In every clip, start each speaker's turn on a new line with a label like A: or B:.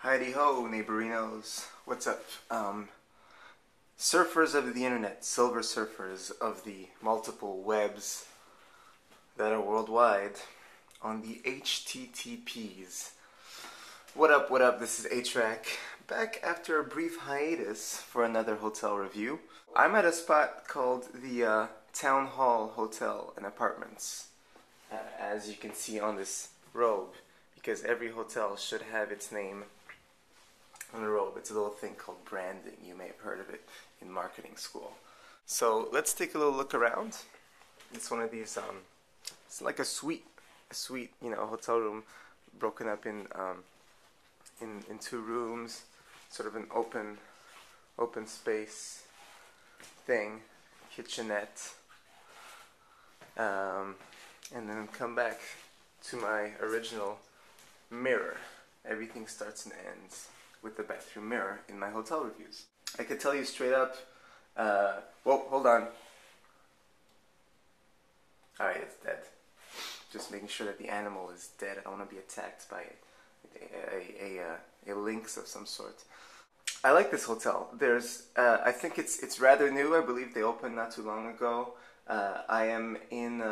A: Heidi ho, neighborinos. What's up? Surfers of the internet, silver surfers of the multiple webs that are worldwide on the HTTPs. What up, what up? This is A-Trak, back after a brief hiatus for another hotel review. I'm at a spot called the Town Hall Hotel and Apartments, as you can see on this robe, because every hotel should have its name on the robe. It's a little thing called branding. You may have heard of it in marketing school. So let's take a little look around. It's one of these, it's like a suite, you know, a hotel room broken up in two rooms, sort of an open space thing, kitchenette, and then come back to my original mirror. Everything starts and ends with the bathroom mirror in my hotel reviews. I could tell you straight up, whoa, hold on. Alright, it's dead. Just making sure that the animal is dead. I don't want to be attacked by a lynx of some sort. I like this hotel. There's, I think it's rather new. I believe they opened not too long ago. I am in,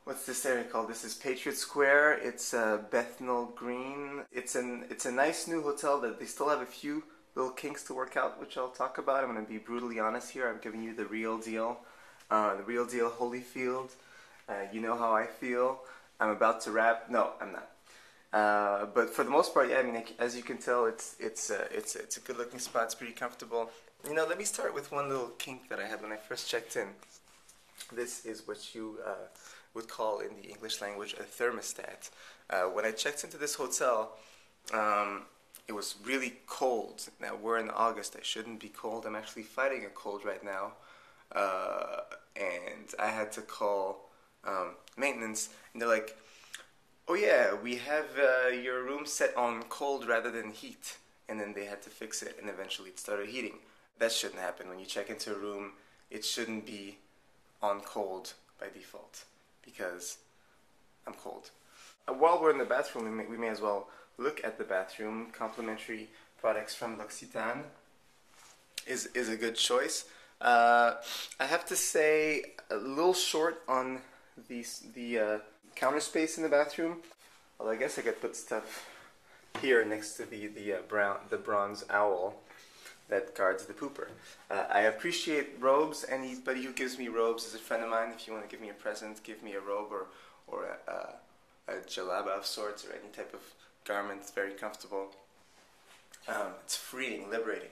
A: what's this area called? This is Patriot Square. It's Bethnal Green. It's a nice new hotel that they still have a few little kinks to work out, which I'll talk about. I'm going to be brutally honest here. I'm giving you the real deal. The real deal, Holyfield. You know how I feel. I'm about to wrap. No, I'm not. But for the most part, yeah, I mean, as you can tell, it's a good-looking spot. It's pretty comfortable. You know, let me start with one little kink that I had when I first checked in. This is what you would call in the English language a thermostat. When I checked into this hotel, it was really cold. Now we're in August. I shouldn't be cold. I'm actually fighting a cold right now, and I had to call maintenance, and they're like, "Oh yeah, we have your room set on cold rather than heat." And then they had to fix it, and eventually it started heating. That shouldn't happen. When you check into a room, it shouldn't be on cold by default, because I'm cold. While we're in the bathroom, we may as well look at the bathroom. Complimentary products from L'Occitane is a good choice. I have to say, a little short on the counter space in the bathroom. Although I guess I could put stuff here next to the bronze owl that guards the pooper. I appreciate robes. Anybody who gives me robes is a friend of mine. If you want to give me a present, give me a robe or a jalaba of sorts, or any type of garment. It's very comfortable. It's freeing, liberating.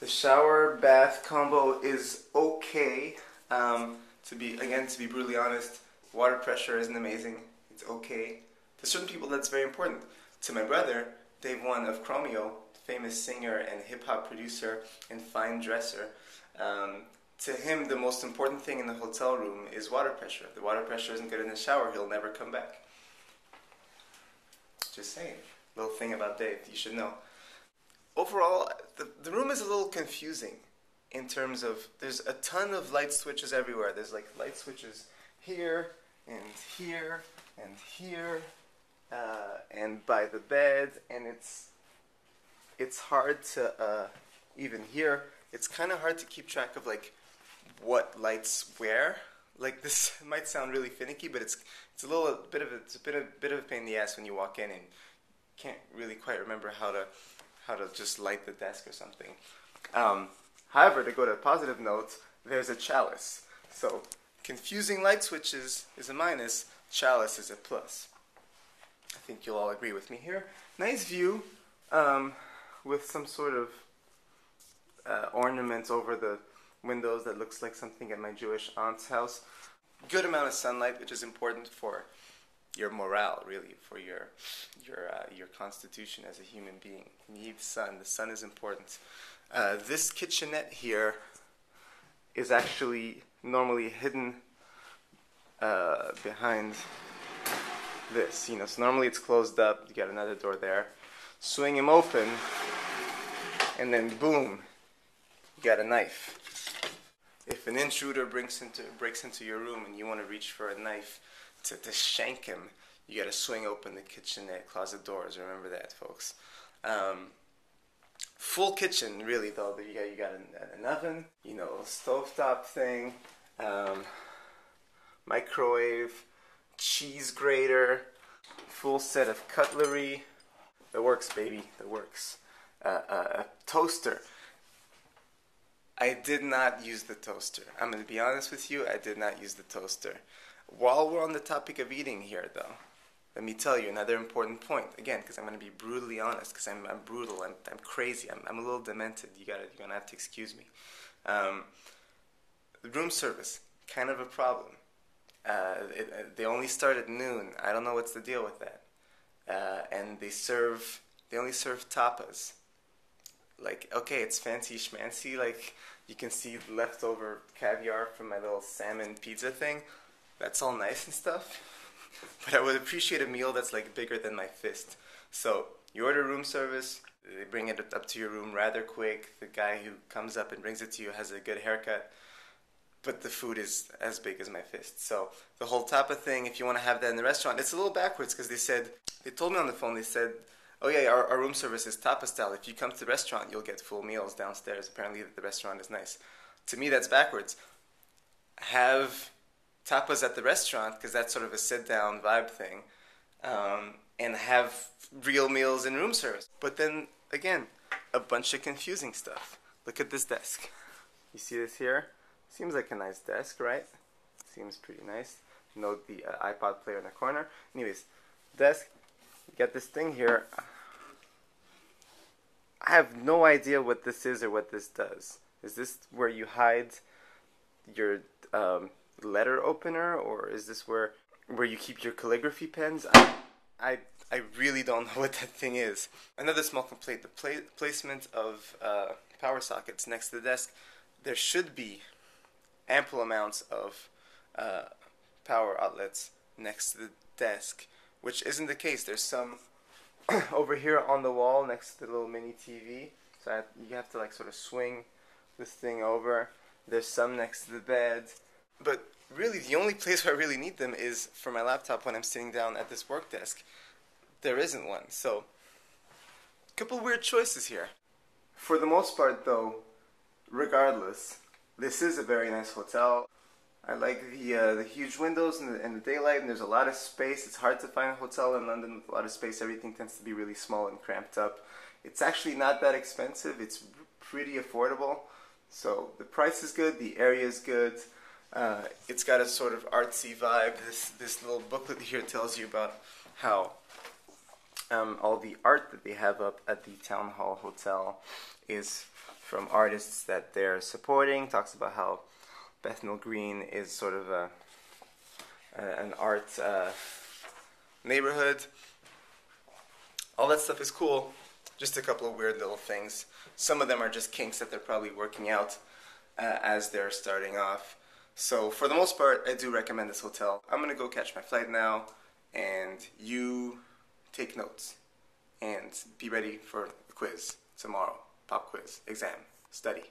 A: The shower bath combo is okay. To be brutally honest, water pressure isn't amazing. It's okay. To certain people, that's very important. To my brother, Dave One of Chromeo, famous singer and hip-hop producer and fine dresser, to him, the most important thing in the hotel room is water pressure. If the water pressure isn't good in the shower, he'll never come back. Just saying. Little thing about Dave you should know. Overall, the room is a little confusing in terms of there's a ton of light switches everywhere. There's like light switches here and here and here and by the bed, and it's hard to even here. It's kind of hard to keep track of like what lights where. Like, this might sound really finicky, but it's a little bit of a pain in the ass when you walk in and can't really quite remember how to just light the desk or something. However, to go to a positive note, there's a chalice. So confusing light switches is a minus, chalice is a plus. I think you'll all agree with me here. Nice view with some sort of ornament over the windows that looks like something at my Jewish aunt's house. Good amount of sunlight, which is important for your morale, really, for your constitution as a human being. You need sun. The sun is important. This kitchenette here is actually normally hidden behind this. You know, so normally it's closed up. You got another door there. Swing him open, and then boom, you got a knife. If an intruder breaks into your room and you want to reach for a knife to shank him, you got to swing open the kitchenette closet doors. Remember that, folks. Full kitchen, really, though. You got an oven, you know, stovetop thing, microwave, cheese grater, full set of cutlery. The works, baby, the works. A toaster. I did not use the toaster. I'm going to be honest with you, I did not use the toaster. While we're on the topic of eating here, though, let me tell you another important point. Again, because I'm going to be brutally honest, because I'm brutal, I'm crazy, I'm a little demented. You're going to have to excuse me. The room service, kind of a problem. They only start at noon. I don't know what's the deal with that. And they only serve tapas. Like, okay, it's fancy schmancy, like, you can see leftover caviar from my little salmon pizza thing. That's all nice and stuff. But I would appreciate a meal that's, like, bigger than my fist. So, you order room service, they bring it up to your room rather quick. The guy who comes up and brings it to you has a good haircut. But the food is as big as my fist. So, the whole tapa thing, if you want to have that in the restaurant, it's a little backwards because they told me on the phone, they said, oh yeah, our room service is tapa style. If you come to the restaurant, you'll get full meals downstairs. Apparently the restaurant is nice. To me, that's backwards. Have tapas at the restaurant, because that's sort of a sit-down vibe thing, and have real meals in room service. But then, again, a bunch of confusing stuff. Look at this desk. You see this here? Seems like a nice desk, right? Seems pretty nice. Note the iPod player in the corner. Anyways, desk. You got this thing here. I have no idea what this is or what this does. Is this where you hide your letter opener, or is this where you keep your calligraphy pens? I really don't know what that thing is. Another small complaint: the placement of power sockets next to the desk. There should be ample amounts of power outlets next to the desk, which isn't the case. There's some over here on the wall next to the little mini TV. So you have to like sort of swing this thing over. There's some next to the bed. But really, the only place where I really need them is for my laptop when I'm sitting down at this work desk. There isn't one. So, a couple weird choices here. For the most part, though, regardless, this is a very nice hotel. I like the huge windows and the daylight, and there's a lot of space. It's hard to find a hotel in London with a lot of space. Everything tends to be really small and cramped up. It's actually not that expensive. It's pretty affordable. So the price is good, the area is good. It's got a sort of artsy vibe. This little booklet here tells you about how all the art that they have up at the Town Hall Hotel is from artists that they're supporting. Talks about how Bethnal Green is sort of an art neighborhood. All that stuff is cool. Just a couple of weird little things. Some of them are just kinks that they're probably working out as they're starting off. So for the most part, I do recommend this hotel. I'm going to go catch my flight now, and you take notes and be ready for the quiz tomorrow. Pop quiz, exam, study.